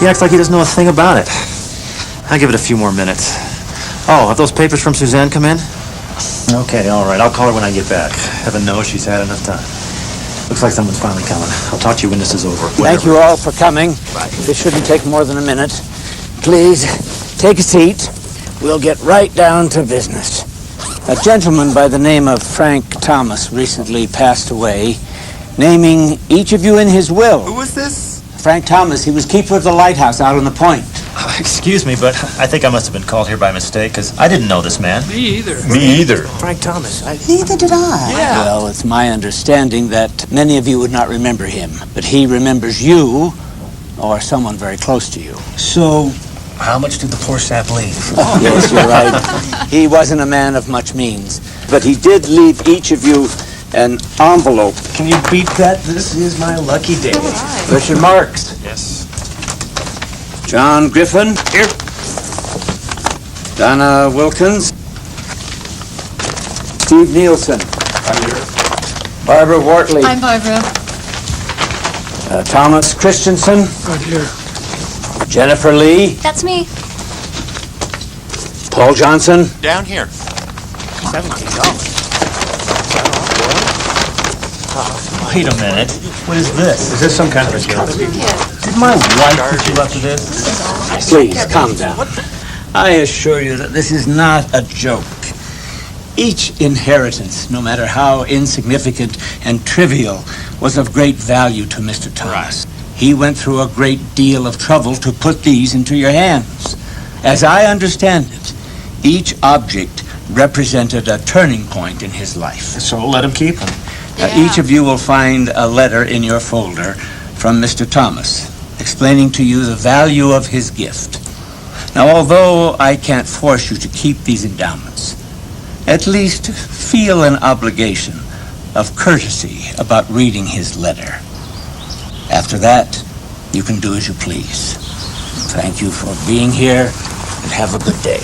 He acts like he doesn't know a thing about it. I'll give it a few more minutes. Oh, have those papers from Suzanne come in? Okay, all right. I'll call her when I get back. Heaven knows she's had enough time. Looks like someone's finally coming. I'll talk to you when this is over. Thank you all for coming. Bye. This shouldn't take more than a minute. Please, take a seat. We'll get right down to business. A gentleman by the name of Frank Thomas recently passed away, naming each of you in his will. Who was this? Frank Thomas. He was keeper of the lighthouse out on the point. Excuse me, but I think I must have been called here by mistake, because I didn't know this man. Me either. Me either. Frank Thomas. Neither did I. Yeah. Well, it's my understanding that many of you would not remember him, but he remembers you or someone very close to you. So, how much did the poor sap leave? Yes, you're right. He wasn't a man of much means, but he did leave each of you an envelope. Can you beat that? This is my lucky day. Richard Marks. Yes. John Griffin. Here. Donna Wilkins. Steve Nielsen. I'm here. Barbara Wortley. I'm Barbara. Thomas Christensen. Right here. Jennifer Lee. That's me. Paul Johnson. Down here. $17. Wait a minute. What is this? Is this some kind of a joke? Did my wife put you up to this? Please, calm down. I assure you that this is not a joke. Each inheritance, no matter how insignificant and trivial, was of great value to Mr. Thomas. He went through a great deal of trouble to put these into your hands. As I understand it, each object represented a turning point in his life. So let him keep them. Each of you will find a letter in your folder from Mr. Thomas, explaining to you the value of his gift. Now, although I can't force you to keep these endowments, at least feel an obligation of courtesy about reading his letter. After that, you can do as you please. Thank you for being here, and have a good day.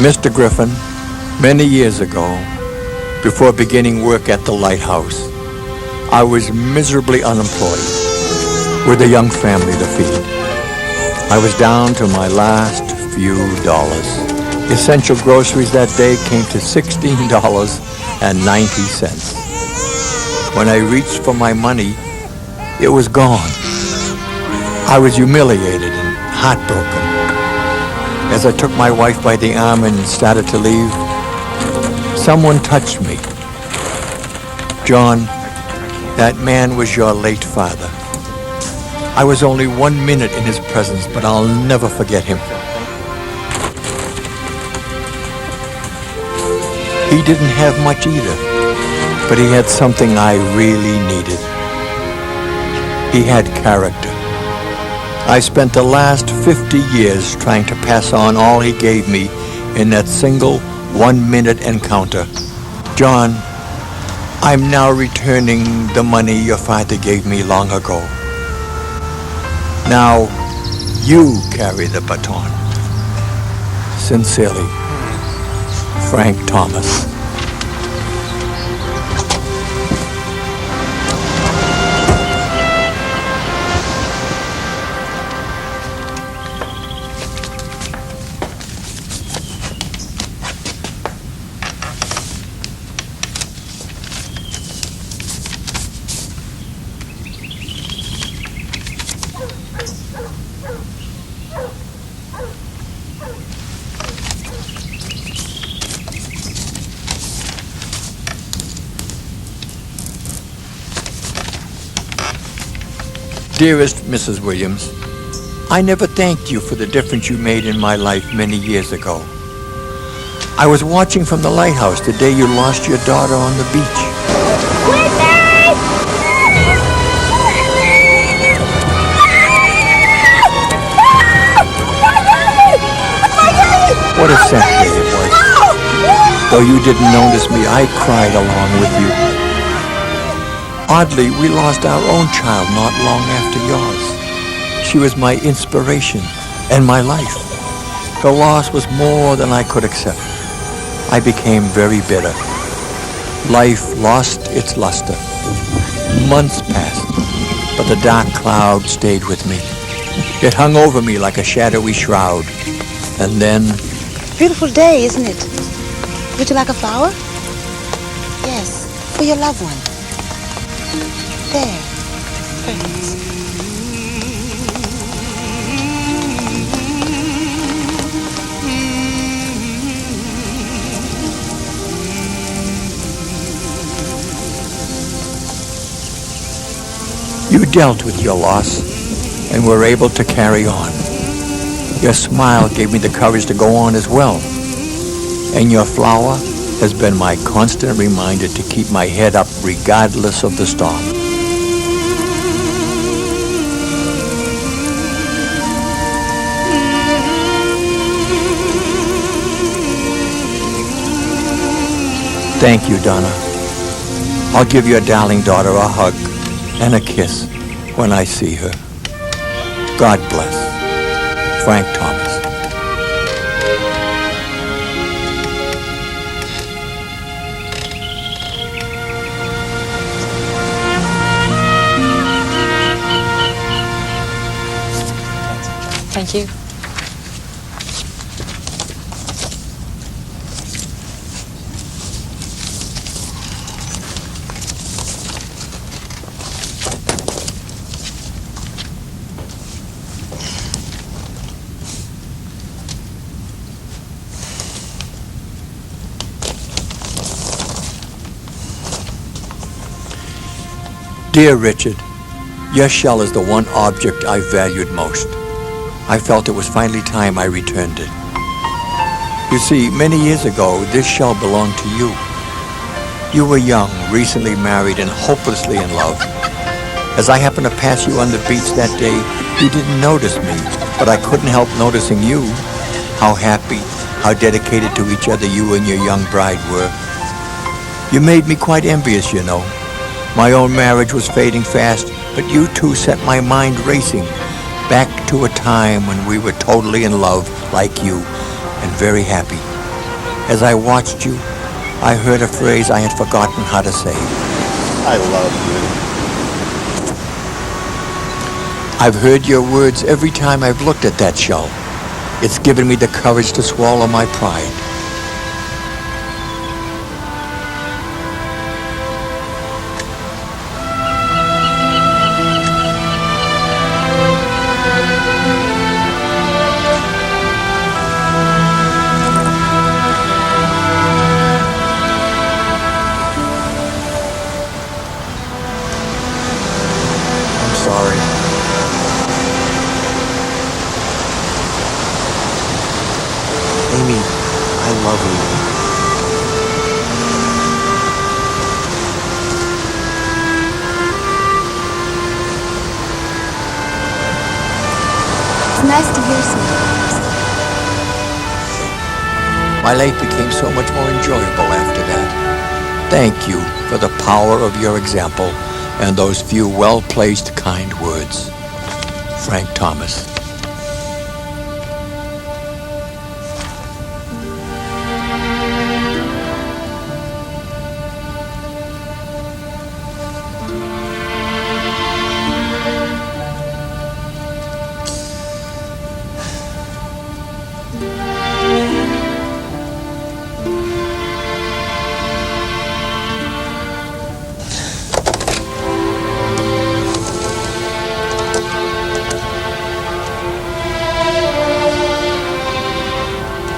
Mr. Griffin, many years ago, before beginning work at the lighthouse, I was miserably unemployed with a young family to feed. I was down to my last few dollars. Essential groceries that day came to $16.90. When I reached for my money, it was gone. I was humiliated and heartbroken. As I took my wife by the arm and started to leave, someone touched me. John, that man was your late father. I was only 1 minute in his presence, but I'll never forget him. He didn't have much either, but he had something I really needed. He had character. I spent the last 50 years trying to pass on all he gave me in that single 1 minute encounter. John, I'm now returning the money your father gave me long ago. Now, you carry the baton. Sincerely, Frank Thomas. Dearest Mrs. Williams, I never thanked you for the difference you made in my life many years ago. I was watching from the lighthouse the day you lost your daughter on the beach. What a sad day it was. Though you didn't notice me, I cried along with you. Oddly, we lost our own child not long after yours. She was my inspiration and my life. The loss was more than I could accept. I became very bitter. Life lost its luster. Months passed, but the dark cloud stayed with me. It hung over me like a shadowy shroud. And then... Beautiful day, isn't it? Would you like a flower? Yes, for your loved one. There. Perfect. You dealt with your loss and were able to carry on. Your smile gave me the courage to go on as well. And your flower has been my constant reminder to keep my head up regardless of the storm. Thank you, Donna. I'll give your darling daughter a hug and a kiss when I see her. God bless. Frank Thomas. Thank you. Dear Richard, your shell is the one object I valued most. I felt it was finally time I returned it. You see, many years ago, this shell belonged to you. You were young, recently married, and hopelessly in love. As I happened to pass you on the beach that day, you didn't notice me, but I couldn't help noticing you. How happy, how dedicated to each other you and your young bride were. You made me quite envious, you know. My own marriage was fading fast, but you two set my mind racing back to a time when we were totally in love, like you, and very happy. As I watched you, I heard a phrase I had forgotten how to say. I love you. I've heard your words every time I've looked at that shell. It's given me the courage to swallow my pride. Amy, I love you. It's nice to hear something. My life became so much more enjoyable after that. Thank you for the power of your example and those few well-placed kind words. Frank Thomas.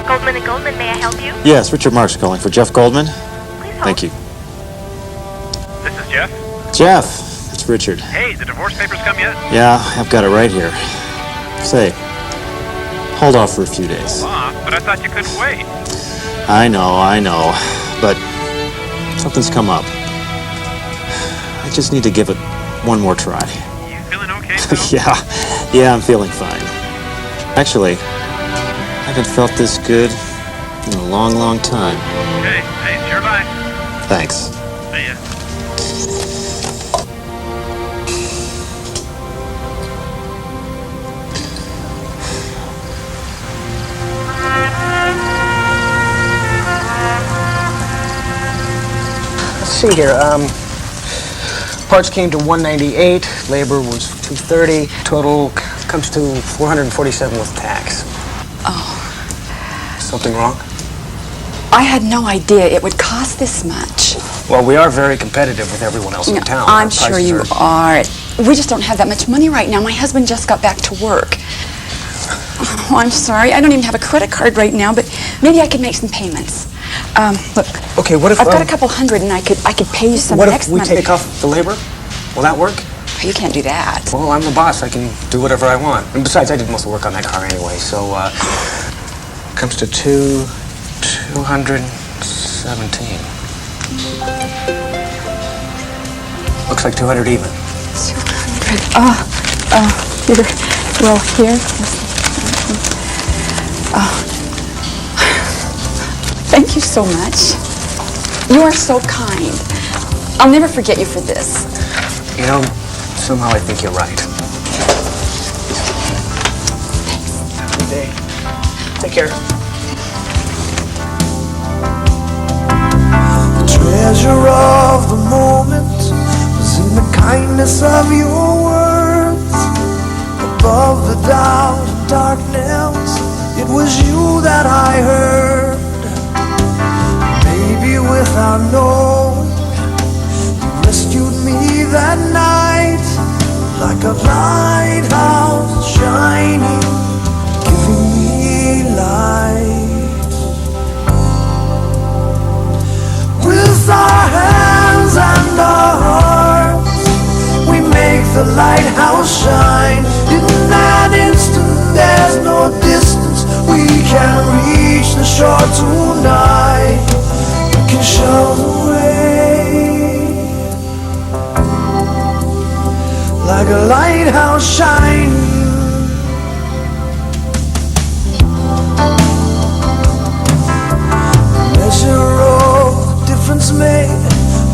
Goldman & Goldman, may I help you? Yes, Richard Marks calling for Jeff Goldman. Please hold. Thank you. This is Jeff. Jeff, it's Richard. Hey, the divorce papers come yet? Yeah, I've got it right here. Say, hold off for a few days. But I thought you couldn't wait. I know, but something's come up. I just need to give it one more try. You feeling okay, though? Yeah, I'm feeling fine. Actually, I haven't felt this good In a long, long time. Okay, hey, it's your life. Thanks. See ya. Let's see here. Parts came to 198. Labor was 230. Total comes to 447 with tax. Oh, Something wrong? I had no idea it would cost this much. Well, we are very competitive with everyone else in town. I'm Our sure prices you are. We just don't have that much money right now. My husband just got back to work. Oh, I'm sorry. I don't even have a credit card right now, but maybe I could make some payments. Look. Okay, what if I've got a couple hundred, and I could pay you some what next if we month. take off the labor? Will that work? You can't do that. Well, I'm the boss. I can do whatever I want. And besides, I did most of the work on that car anyway. So, comes to 217. Looks like 200 even. 200. Here. Well, here. Thank you so much. You are so kind. I'll never forget you for this. You know, somehow I think you're right. Good day. Take care. The treasure of the moment was in the kindness of your words. Above the doubt and darkness, it was you that I heard. Maybe without knowing, you rescued me that night, like a lighthouse shining, giving me light. With our hands and our hearts, we make the lighthouse shine. In that instant, there's no distance, we can reach the shore tonight. We can show the way, like a lighthouse shining. The measure of the difference made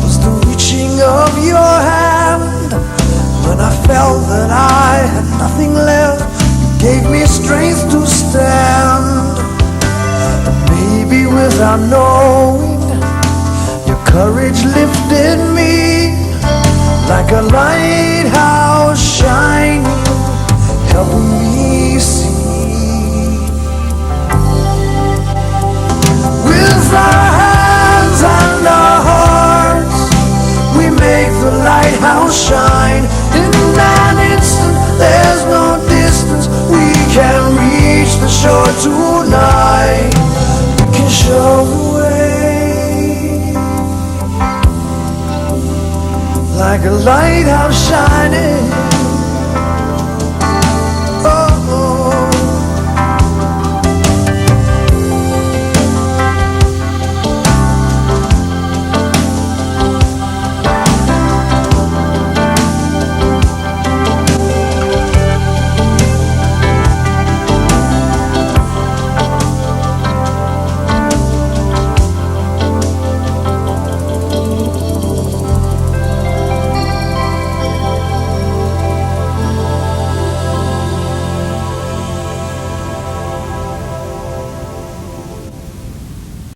was the reaching of your hand. When I felt that I had nothing left, you gave me strength to stand. Maybe without knowing, your courage lifted me, like a lighthouse shining, helping me see. With our hands and our hearts, we make the lighthouse shine. In that instant, there's no distance, we can reach the shore tonight. We can show the way, like a lighthouse shining.